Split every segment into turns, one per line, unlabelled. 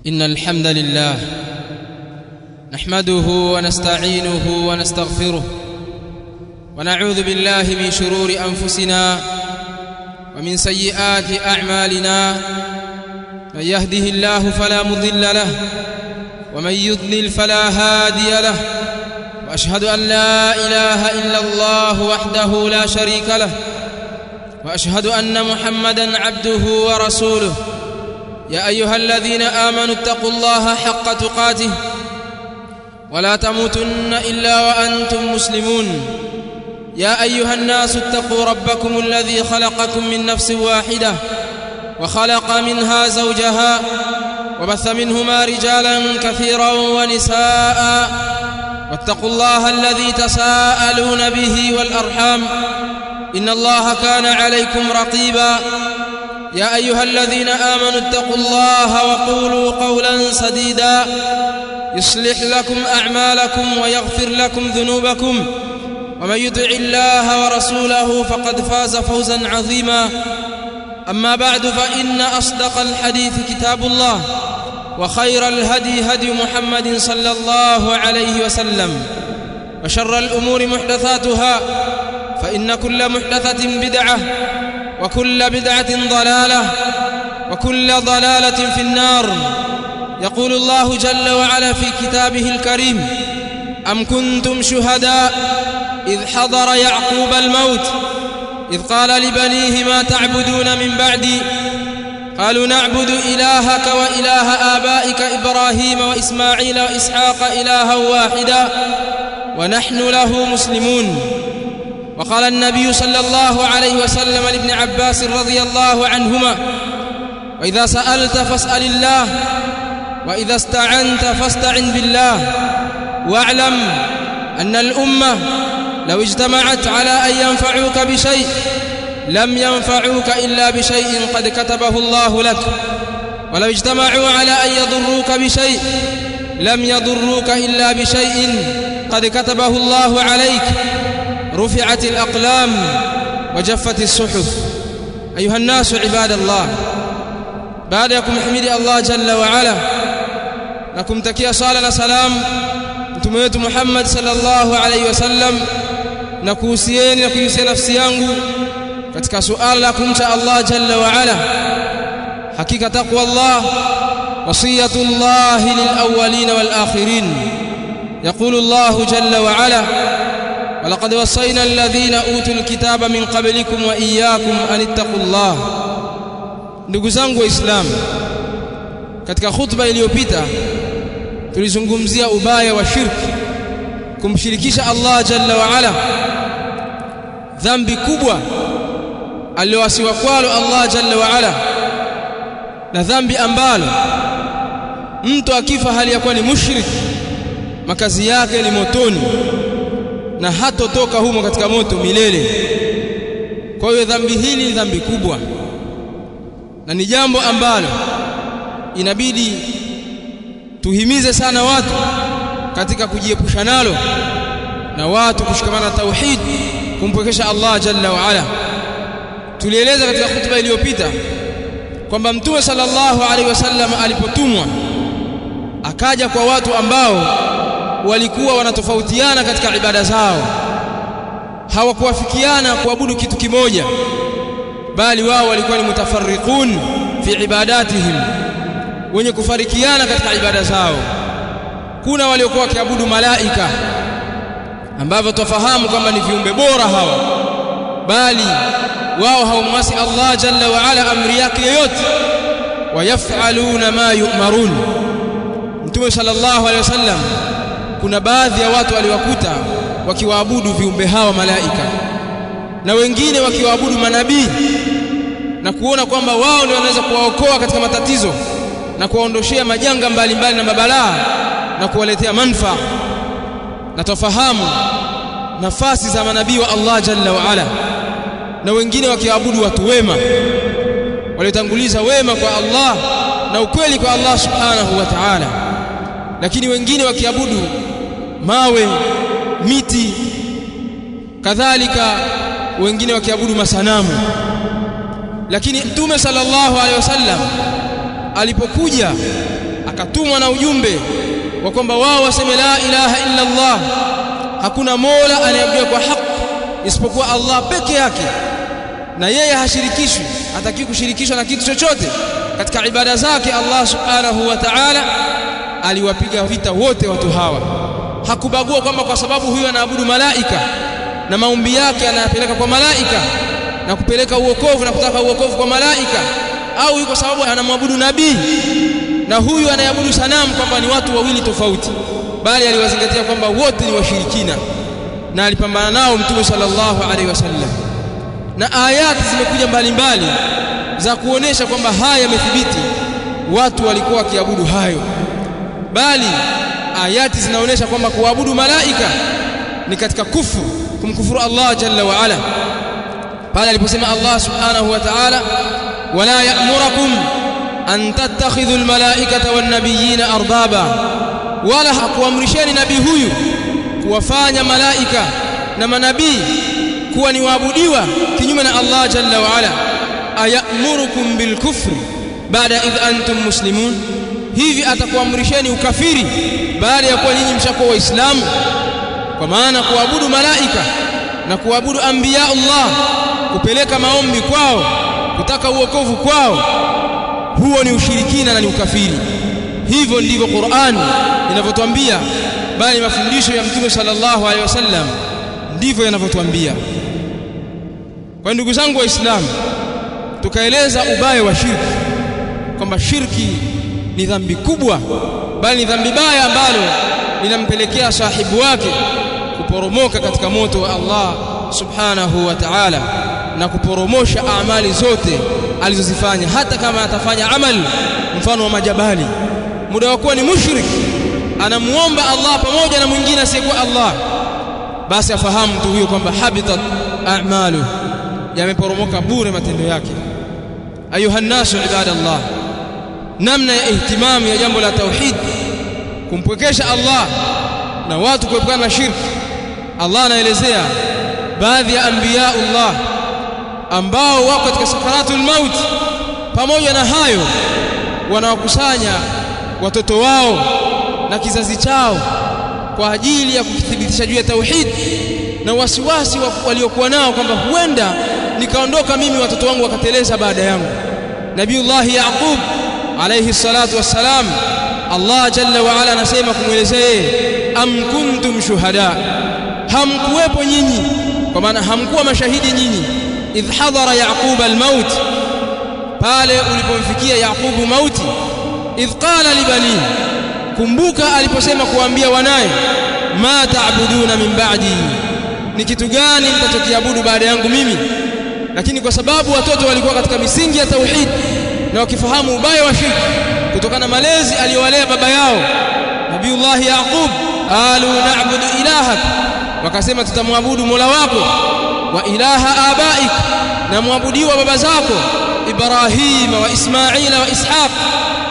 إن الحمد لله نحمده ونستعينه ونستغفره ونعوذ بالله من شرور أنفسنا ومن سيئات أعمالنا. من يهده الله فلا مضل له ومن يضلل فلا هادي له، وأشهد أن لا إله إلا الله وحده لا شريك له، وأشهد أن محمدًا عبده ورسوله. يا أيها الذين آمنوا اتقوا الله حق تقاته ولا تموتن إلا وأنتم مسلمون. يا أيها الناس اتقوا ربكم الذي خلقكم من نفس واحدة وخلق منها زوجها وبث منهما رجالا كثيرا ونساء، واتقوا الله الذي تساءلون به والأرحام إن الله كان عليكم رقيبا. يا أيها الذين آمنوا اتقوا الله وقولوا قولا سديدا يصلح لكم أعمالكم ويغفر لكم ذنوبكم، ومن يطع الله ورسوله فقد فاز فوزا عظيما. أما بعد، فإن أصدق الحديث كتاب الله، وخير الهدي هدي محمد صلى الله عليه وسلم، وشر الأمور محدثاتها، فإن كل محدثة بدعة، وكل بدعة ضلالة، وكل ضلالة في النار. يقول الله جل وعلا في كتابه الكريم: أم كنتم شهداء إذ حضر يعقوب الموت إذ قال لبنيه ما تعبدون من بعدي قالوا نعبد إلهك وإله آبائك إبراهيم وإسماعيل وإسحاق إلها واحدا ونحن له مسلمون. وقال النبي صلى الله عليه وسلم لابن عباس رضي الله عنهما: وإذا سألت فاسأل الله، وإذا استعنت فاستعن بالله، واعلم أن الأمة لو اجتمعت على أن ينفعوك بشيء لم ينفعوك إلا بشيء قد كتبه الله لك، ولو اجتمعوا على أن يضروك بشيء لم يضروك إلا بشيء قد كتبه الله عليك. رفعت الأقلام وجفت الصحف. أيها الناس عباد الله، بعدكم حمد الله جل وعلا، لكم تكيا صلاة سلام mtume Muhammad sallallahu alayhi wasallam, na kuhusieni na kuhusia nafsi yangu katika suala la kumcha Allah jalla wa ala. Hakika taqwa Allah wasiyatullah lilawwalin walakhirin. Yaqulu Allah jalla wa ala: walaqad wasayna alladhina utul kitaba min qablikum wa iyyakum an ittaqullah. Ndugu zangu waislamu, katika khutba iliyopita tulizungumzia ubaya wa shirki, kumshirikisha Allah jalla wa ala, dhambi kubwa aliyowasiwa kwalo Allah jalla wa ala, na dhambi ambalo mtu akifa hali ya kuwa ni mushrik makazi yake ni motoni na hatotoka humo katika moto milele. Kwa hiyo dhambi hili ni dhambi kubwa na ni jambo ambalo inabidi tuhimize sana watu katika kujiepusha nalo, na watu kushikamana tauhid, kumpwekesha Allah jalla wa ala. Tulieleza katika hutuba iliyopita kwamba Mtume sallallahu alaihi wasallam alipotumwa akaja kwa watu ambao walikuwa wanatofautiana katika ibada zao, hawakuwafikiana kuabudu kitu kimoja, bali wao walikuwa ni mutafarriqun fi ibadatihim, wenye kufarikiana katika ibada zao. Kuna waliokuwa wakiabudu malaika ambao tufahamu kwamba ni viumbe bora hawa, bali wao hawamwasi Allah jalla wa ala amri yake yoyote, wayafaluna ma yu'marun. Mtume sallallahu alaihi wasallam, kuna baadhi ya watu waliwakuta wakiwaabudu viumbe hawa malaika, na wengine wakiwaabudu manabii, na kuona kwamba wao ndio wanaweza kuwaokoa katika matatizo na kuwaondoshea majanga mbalimbali na mabalaa na kuwaletea manufaa. Na tufahamu nafasi za manabii wa Allah jalla wa ala, na wengine wakiabudu watu wema waliotanguliza wema kwa Allah na ukweli kwa Allah subhanahu wa ta'ala, lakini wengine wakiabudu mawe, miti, kadhalika wengine wakiabudu masanamu. Lakini Mtume sallallahu alaihi wasallam alipokuja akatumwa na ujumbe wa kwamba wao waseme la ilaha illa Allah, hakuna mola anayeabudiwa kwa haki isipokuwa Allah peke yake, na yeye hashirikishwi, hataki kushirikishwa na kitu chochote katika ibada zake. Allah subhanahu wa ta'ala aliwapiga vita wote watu hawa, hakubagua kwamba kwa sababu huyu anaabudu malaika na maombi yake anayapeleka kwa malaika na kupeleka uokovu na kutaka uokovu kwa malaika, au yuko sababu anamwabudu nabii na huyu anayabudu sanamu, kwamba ni watu wawili tofauti, bali aliwazingatia kwamba wote ni washirikina na alipambana nao Mtume sallallahu alaihi wasallam. Na ayati zimekuja mbalimbali za kuonesha kwamba haya yamethibiti, watu walikuwa wakiabudu hayo, bali ayati zinaonesha kwamba kuabudu malaika ni katika kufuru, kumkufuru Allah jalla wa ala, pale aliposema Allah subhanahu wa ta'ala wala ya'murukum an tattakhidhu almalaikata wan nabiyina arbaba, wala hakuamrisheni nabii huyu kuwafanya malaika na manabii kuwa ni waabudiwa kinyume na Allah jalla wa ala. Ayamurukum bilkufri baada idh antum muslimun, hivi atakuamrisheni ukafiri baada ya kuwa nyinyi mshakuwa waislamu? Kwa maana kuabudu malaika na kuabudu anbiya Allah, kupeleka maombi kwao, kutaka uokovu kwao, huo ni ushirikina na ni ukafiri. Hivyo ndivyo Qur'an inavyotuambia, bali mafundisho ya Mtume sallallahu alaihi wasallam ndivyo yanavyotuambia. Kwa ndugu zangu waislamu, tukaeleza ubaya wa shirki, kwamba shirki ni dhambi kubwa, bali ni dhambi baya ambalo linampelekea sahibu wake kuporomoka katika moto wa Allah subhanahu wa ta'ala na kuporomosha amali zote alizozifanya. Hata kama atafanya amali mfano wa majabali, muda wa kuwa ni mushrik, anamuomba Allah pamoja na mwingine asiyekuwa Allah, basi afahamu mtu huyo kwamba habitat a'malu, yameporomoka bure matendo yake. Ayuha nasu ibadallah, namna ya ihtimamu ya jambo la tauhid, kumpwekesha Allah na watu kuepukana na shirki. Allah anaelezea baadhi ya anbiya Allah ambao wako katika sakaratul maut, pamoja na hayo wanawakusanya watoto wao na kizazi chao kwa ajili ya kuthibitisha juu ya tauhid na wasiwasi waliokuwa nao kwamba huenda nikaondoka mimi watoto wangu wakateleza baada yangu. Nabiullah Yaqub alayhi salatu wassalam, Allah jalla wa ala anasema kumwelezea, am kuntum shuhada, hamkuwepo nyinyi, kwa maana hamkuwa mashahidi nyinyi, idh hadara Yaqub almaut, pale ulipomfikia Yaqubu mauti, idh qala libani, kumbuka aliposema kuambia wanaye, ma ta'buduna min ba'di, ni kitu gani mtachokiabudu baada yangu mimi? Lakini kwa sababu watoto walikuwa katika misingi ya tauhid na wakifahamu ubaya wa shirki kutokana na malezi aliyowalea baba yao Nabiullah Yaqub, alu na'budu ilahak, wakasema tutamwabudu mola wako, wa ilaha abaik, na muabudiwa baba zako Ibrahim wa Ismaila wa Ishaq,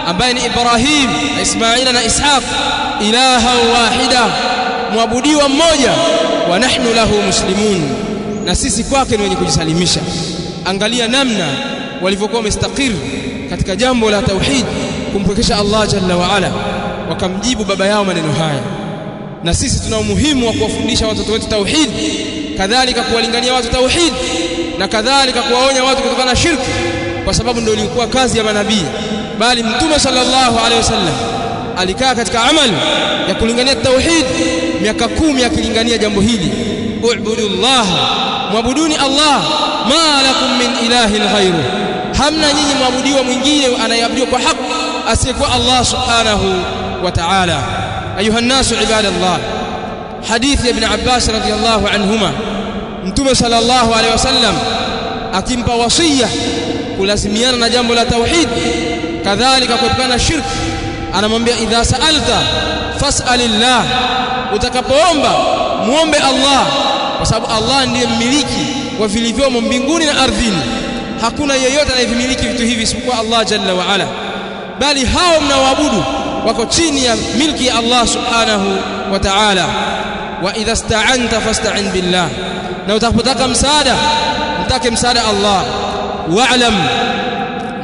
ambaye ni Ibrahim na Ismaila na Ishaq, ilaha wahida, muabudiwa mmoja, wa nahnu lahu muslimun, na sisi kwake ni wenye kujisalimisha. Angalia namna walivyokuwa mustaqir katika jambo la tauhid, kumpwekesha Allah jalla wa ala, wakamjibu baba yao maneno haya. Na sisi tuna umuhimu wa kuwafundisha watoto wetu tauhid, kadhalika kuwalingania watu tauhid, na kadhalika kuwaonya watu kutokana na shirki, kwa sababu ndio ilikuwa kazi ya manabii. Bali Mtume sallallahu alaihi wasallam alikaa katika amali ya kulingania tauhid miaka 10 akilingania jambo hili, u'budullah, muabuduni Allah, ma lakum min ilahin ghayru, hamna nyinyi muabudiwa mwingine anayeabudiwa kwa haki asiyekuwa Allah subhanahu wa ta'ala. Ayuha nasu ibadallah, hadithi ya Ibn Abbas radhiyallahu anhuma, Mtume sallallahu alaihi wasallam akimpa wasia kulazimiana na jambo la tauhid, kadhalika kuepukana na shirki, anamwambia idha sa'alta fas'alillah, utakapoomba muombe Allah, kwa sababu Allah ndiye mmiliki wa vilivyomo mbinguni na ardhini. Hakuna yeyote anayemiliki vitu hivi isipokuwa Allah jalla wa ala, bali hao mnaoabudu wako chini ya milki ya Allah subhanahu wa ta'ala. Wa idha sta'anta fasta'in billah, na utakapotaka msaada mtake msaada Allah. Wa'lam,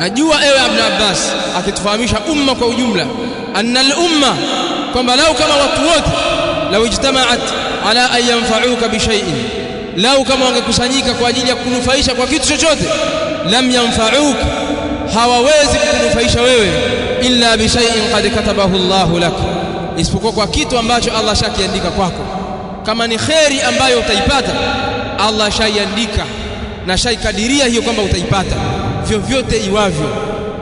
najua ewe Ibn Abbas akitufahamisha umma kwa ujumla anna al-umma kwamba lau kama watu wote lau ijtama'at ala an yanfa'uka bi shay'in lau kama wangekusanyika kwa ajili ya kunufaisha kwa kitu chochote lam yanfa'uka hawawezi kukunufaisha wewe illa bi shay'in qad katabahu Allahu lak isipokuwa kwa kitu ambacho Allah shakiandika kwako kama ni khairi ambayo utaipata Allah shaiandika na shaikadiria hiyo kwamba utaipata vyovyote iwavyo.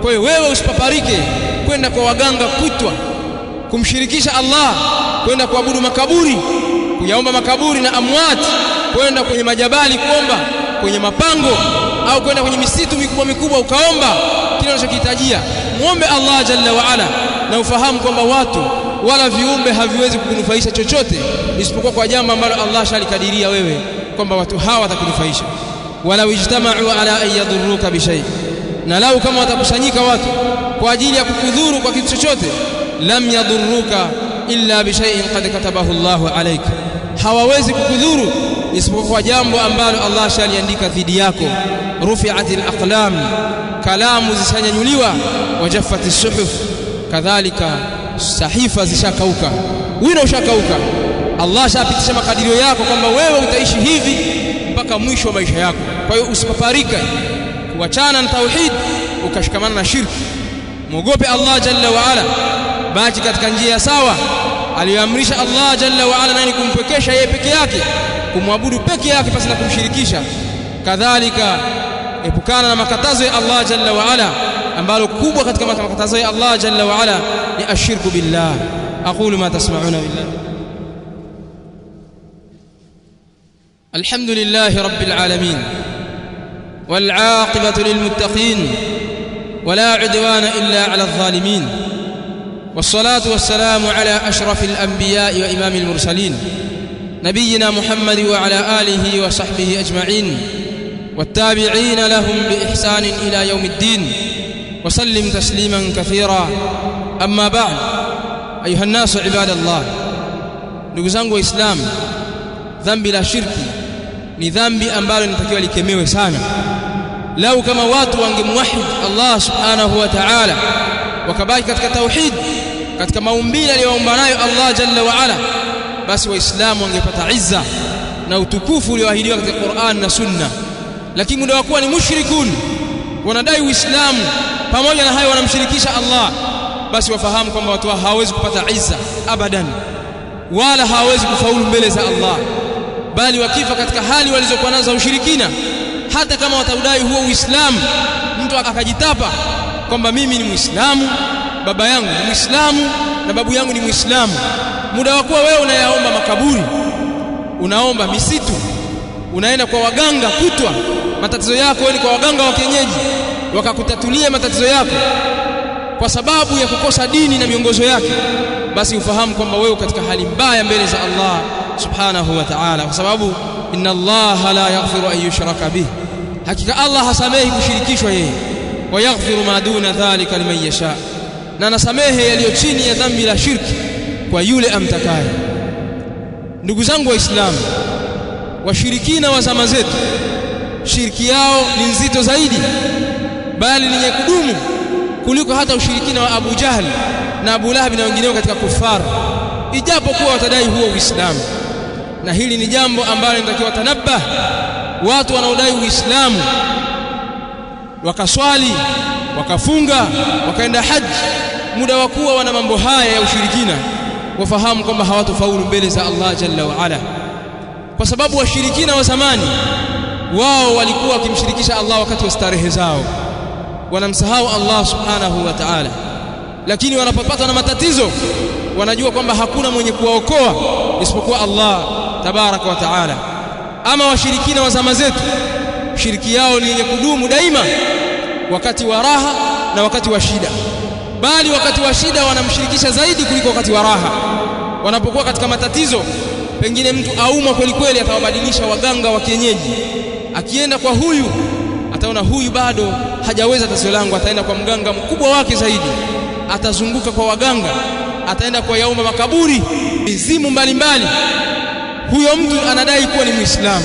Kwa hiyo wewe usipaparike kwenda kwa waganga kutwa kumshirikisha Allah, kwenda kuabudu makaburi, kuyaomba makaburi na amwat, kwenda kwenye majabali kuomba, kwenye mapango au kwenda kwenye misitu mikubwa mikubwa ukaomba kile unachokihitajia. Muombe Allah jalla wa ala na ufahamu kwamba watu wala viumbe haviwezi kukunufaisha chochote isipokuwa kwa jambo ambalo Allah shalikadiria wewe kwamba watu hawa watakunufaisha. Wala ijtama'u ala an yadurruka bi shay, na lau kama watakusanyika watu kwa ajili ya kukudhuru kwa kitu chochote, lam yadurruka illa bi shay'in qad katabahu Allahu alayka, hawawezi kukudhuru isipokuwa kwa jambo ambalo Allah shaliandika dhidi yako. Rufi'atil aqlam, kalamu zishanyanyuliwa, wajaffatis suhuf, kadhalika sahifa zishakauka, wino ushakauka. Allah shapitisha makadirio yako kwamba wewe utaishi hivi mpaka mwisho wa maisha yako. Kwa hiyo usipaparika kuachana na tauhid ukashikamana na shirki. Muogope Allah jalla wa ala, baki katika njia sawa aliyoamrisha Allah jalla wa ala, nani kumpekesha yeye peke yake, kumwabudu peke yake pasi na kumshirikisha. Kadhalika epukana na makatazo ya Allah jalla wa ala, ambalo kubwa katika makatazo ya Allah jalla wa ala ni ashirku billah. aqulu ma tasma'una billah. Alhamdulillahi rabbil alamin wal 'aqibatu lil muttaqin wala 'udwana illa 'ala adh-dhalimin was-salatu was-salamu 'ala ashrafil anbiya'i wa imamil mursalin nabiyyina Muhammad wa 'ala alihi wa sahbihi ajma'in والتابعين لهم بإحسان إلى يوم الدين وسلم تسليما كثيرا. أما بعد، أيها الناس عباد الله، ndugu zangu waislamu, dhambi la shirki ni dhambi ambalo linatakiwa likemewe sana. Lau kama watu wangemwahid Allah subhanahu wa ta'ala, wakabaki katika tauhid, katika maumbile aliyoumba nayo Allah jalla wa ala, basi waislamu wangepata izza na utukufu ulioahidiwa katika Qur'an na Sunna. Lakini muda wakuwa ni mushrikun, wanadai Uislamu, pamoja na hayo wanamshirikisha Allah, basi wafahamu kwamba watu hawawezi kupata izza abadan, wala hawawezi kufaulu mbele za Allah, bali wakifa katika hali walizokuwa nazo za ushirikina, hata kama wataudai huo Uislamu, mtu akajitapa kwamba mimi ni Muislamu, baba yangu ni Muislamu na babu yangu ni Muislamu, muda wakuwa wewe unayaomba makaburi, unaomba misitu, unaenda kwa waganga kutwa, matatizo yako ni kwa waganga wa kienyeji wakakutatulia matatizo yako kwa sababu ya kukosa dini na miongozo yake, basi ufahamu kwamba wewe katika hali mbaya mbele za Allah subhanahu wa ta'ala, kwa sababu inna Allah la yaghfiru an yushraka bih, hakika Allah hasamehi kushirikishwa yeye, wa yaghfiru ma duna dhalika liman yasha, na anasamehe yaliyo chini ya dhambi la shirki kwa yule amtakaye. Ndugu zangu waislamu, washirikina wa zama zetu shirki yao ni nzito zaidi, bali ni kudumu kuliko hata ushirikina wa Abu Jahl na Abu Lahab na wengineo katika kufar, ijapokuwa watadai huo Uislamu. Na hili ni jambo ambalo linatakiwa tanabah. Watu wanaodai Uislamu wakaswali, wakafunga, wakaenda haji, muda wa kuwa wana mambo haya ya ushirikina, wafahamu kwamba hawatofaulu mbele za Allah jalla wa ala, kwa sababu washirikina wa zamani wao walikuwa wakimshirikisha Allah wakati wa starehe zao, wanamsahau Allah subhanahu wa ta'ala. Lakini wanapopata na matatizo wanajua kwamba hakuna mwenye kuwaokoa isipokuwa Allah tabaraka wa ta'ala. Ama washirikina wa zama zetu, shiriki yao ni yenye kudumu daima, wakati wa raha na wakati wa shida, bali wakati wa shida wanamshirikisha zaidi kuliko wakati wa raha. Wanapokuwa katika matatizo, pengine mtu aumwa kweli kweli, atawabadilisha waganga wa kienyeji. Akienda kwa huyu ataona huyu bado hajaweza tatizo langu, ataenda kwa mganga mkubwa wake zaidi, atazunguka kwa waganga, ataenda kwa yaumba makaburi, mizimu mbalimbali. Huyo mtu anadai kuwa ni Muislamu,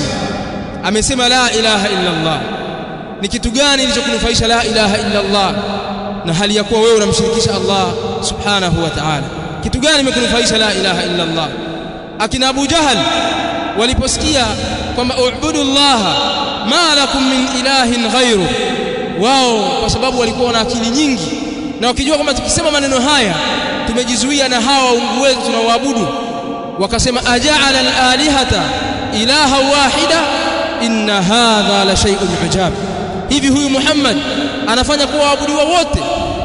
amesema la ilaha illa Allah, ni kitu gani kilichokunufaisha la ilaha illa Allah na hali ya kuwa wewe unamshirikisha Allah subhanahu wa ta'ala? Kitu gani kimekunufaisha la ilaha illa Allah? Akina Abu Jahal waliposikia kwamba u'budu Allah ma lakum min ilahin ghayru, wao kwa sababu walikuwa na akili nyingi na wakijua kwamba tukisema maneno haya tumejizuia na hawa waungu wetu tunaoabudu, wakasema aja'ala al-alihata ilaha wahida inna hadha la shay'un ujab. Hivi huyu Muhammad anafanya kuwa waabudiwa wote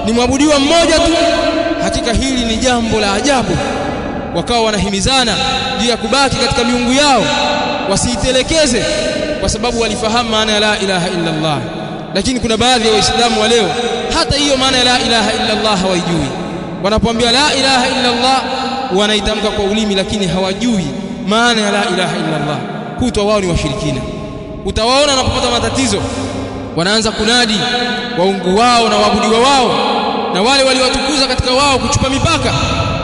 ni mwabudiwa mmoja tu? Hakika hili ni jambo la ajabu. Wakawa wanahimizana juu ya kubaki katika miungu yao, wasiitelekeze, kwa sababu walifahamu maana ya la ilaha illa Allah. Lakini kuna baadhi ya waislamu wa leo hata hiyo maana ya la ilaha illa Allah hawajui. Wanapoambia la ilaha illa Allah wanaitamka kwa ulimi, lakini hawajui maana ya la ilaha illa Allah. Kutwa wao ni washirikina. Utawaona wanapopata matatizo wanaanza kunadi waungu wao na waabudiwa wao na wale waliwatukuza katika wao kuchupa mipaka,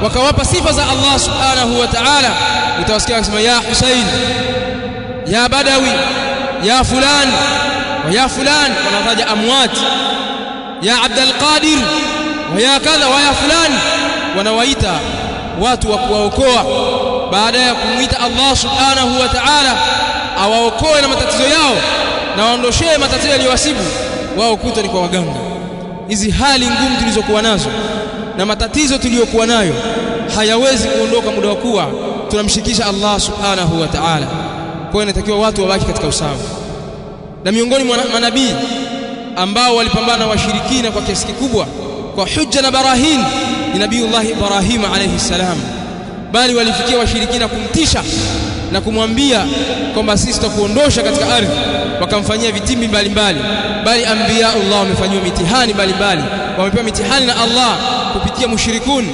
wakawapa sifa za Allah subhanahu wa ta'ala. Utawasikia wakisema ya Husain, ya Badawi, ya fulan wa ya fulan, wanataja amwat, ya Abdul Qadir wa ya kadha wa ya fulan. Wanawaita watu wa kuwaokoa baada ya kumuita Allah subhanahu wa ta'ala awaokoe na matatizo yao na waondoshee matatizo yaliyowasibu wao. Kutwa ni kwa waganga. Hizi hali ngumu tulizokuwa nazo na matatizo tuliyokuwa nayo hayawezi kuondoka muda wa kuwa tunamshirikisha Allah subhanahu wa ta'ala. Kwa hiyo inatakiwa watu wabaki katika usawa. Na miongoni mwa manabii ambao walipambana na washirikina kwa kiasi kikubwa kwa hujja na barahin ni Nabiiullah Ibrahim alayhi salam, bali walifikia washirikina kumtisha na kumwambia kwamba sisi tutakuondosha katika ardhi. Wakamfanyia vitimbi mbalimbali, bali anbiya Allah wamefanywa mitihani mbalimbali, wamepewa mitihani na Allah kupitia mushrikun.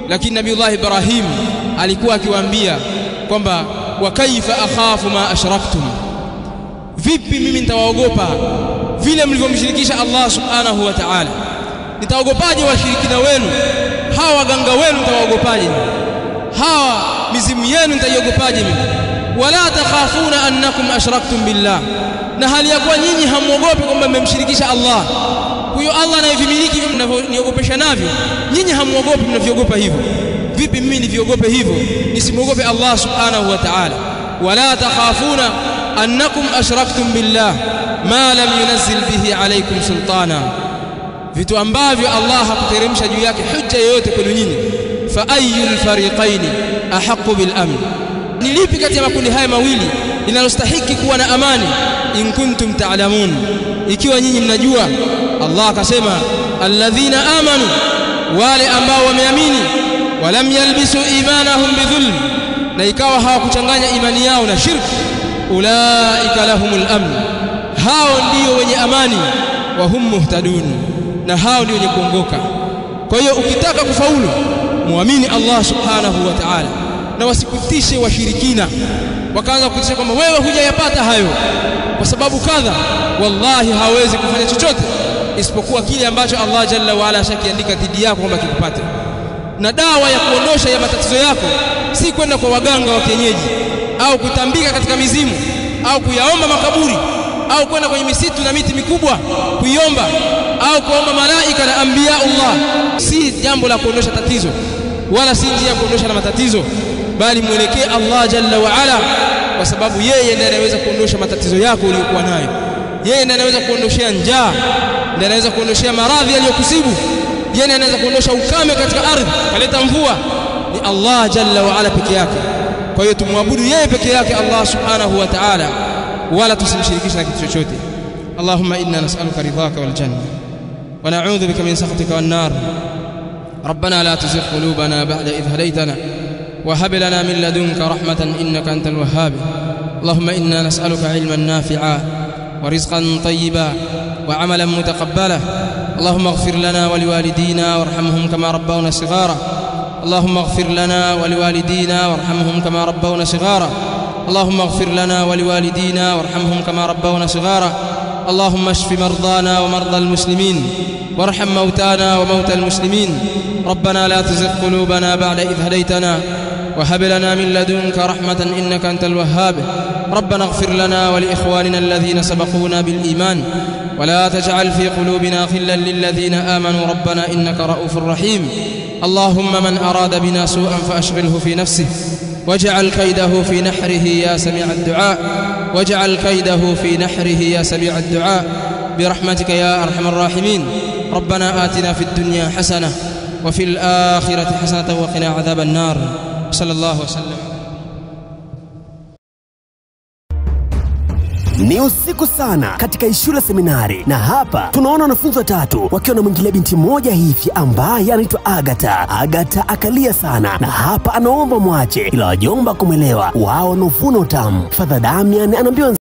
Lakini Nabiiullah Ibrahim alikuwa akiwaambia kwamba wa kaifa akhafu ma ashraktum, vipi mimi nitawaogopa vile mlivyomshirikisha Allah subhanahu wa ta'ala? Nitaogopaje washirikina wenu? Hawa waganga wenu nitawaogopaje? Hawa mizimu yenu nitaiogopaje mimi? Wala takhafuna annakum ashraktum billah, na hali ya kuwa nyinyi hamuogopi kwamba mmemshirikisha Allah. Huyo Allah anayevimiliki hivyo mnavyoniogopesha navyo, nyinyi hamuogopi mnavyogopa hivyo. Vipi mimi niviogope hivyo nisimwogope Allah subhanahu wa ta'ala? Wala takhafuna annakum ashraktum billah ma lam yunzil bihi alaykum sultana, vitu ambavyo Allah hakuteremsha juu yake hujja yoyote kwenu nyinyi. Fa ayyul fariqaini ahaqqu bil amn, ni lipi kati ya makundi haya mawili linalostahiki kuwa na amani? In kuntum ta'lamun, ikiwa nyinyi mnajua. Allah akasema alladhina amanu, wale ambao wameamini, walam yalbisu imanahum bidhulm, na ikawa hawakuchanganya imani yao na shirki, ulaika lahumul amn, hao ndio wenye amani, wa hum muhtadun, na hao ndio wenye kuongoka. Kwa hiyo ukitaka kufaulu muamini Allah subhanahu wa ta'ala, na wasikutishe washirikina wakaanza kukutisha kwamba wewe hujayapata hayo kwa sababu kadha. Wallahi hawezi kufanya chochote isipokuwa kile ambacho Allah jalla wa ala ashakiandika dhidi yako kwamba kikupate. Na dawa ya kuondosha ya matatizo yako si kwenda kwa waganga wa kienyeji au kutambika katika mizimu au kuyaomba makaburi au kwenda kwenye misitu na miti mikubwa kuiomba au kuomba malaika na anbiya Allah. Si jambo la kuondosha tatizo wala si njia ya kuondosha na matatizo, bali mwelekee Allah jalla wa ala, kwa sababu yeye ndiye anaweza kuondosha matatizo yako uliyokuwa nayo. Yeye ndiye anaweza kuondoshia njaa, ndiye anaweza kuondoshia maradhi yaliyokusibu, yeye ndiye anaweza kuondosha ukame katika ardhi kaleta mvua. Ni Allah jalla wa ala peke yake. Kwa hiyo tumwabudu yeye peke yake Allah subhanahu wa ta'ala, wala tusimshirikishe na kitu chochote. Allahumma inna nas'aluka ridhaka wal janna wa na'udhu bika min sakhatika wan nar. ربنا لا تزغ قلوبنا بعد إذ هديتنا وهب لنا من لدنك رحمة إنك أنت الوهاب. اللهم إنا نسألك علما نافعا ورزقا طيبا وعملا متقبلا. اللهم اغفر لنا ولوالدينا وارحمهم كما ربونا صغارا. اللهم اغفر لنا ولوالدينا وارحمهم كما ربونا صغارا. اللهم اغفر لنا ولوالدينا وارحمهم كما ربونا صغارا. اللهم اشف مرضانا ومرضى المسلمين وارحم موتانا وموتى المسلمين. ربنا لا تزغ قلوبنا بعد إذ هديتنا وهب لنا من لدنك رحمة إنك أنت الوهاب. ربنا اغفر لنا ولإخواننا الذين سبقونا بالإيمان ولا تجعل في قلوبنا غلا للذين آمنوا ربنا إنك رؤوف رحيم. اللهم من أراد بنا سوءا فأشغله في نفسه واجعل كيده في نحره يا سميع الدعاء، واجعل كيده في نحره يا سميع الدعاء برحمتك يا أرحم الراحمين. ربنا آتنا في الدنيا حسنة وفي الآخرة حسنة وقنا عذاب النار. صلى الله وسلم.
Ni usiku sana katika Ishura Seminari, na hapa tunaona wanafunzi watatu wakiwa na mwingilia binti moja hivi ambaye anaitwa Agatha. Agatha akalia sana, na hapa anaomba mwache, ila wajomba kumelewa wao na ufuno tamu. Father Damian anaambiwa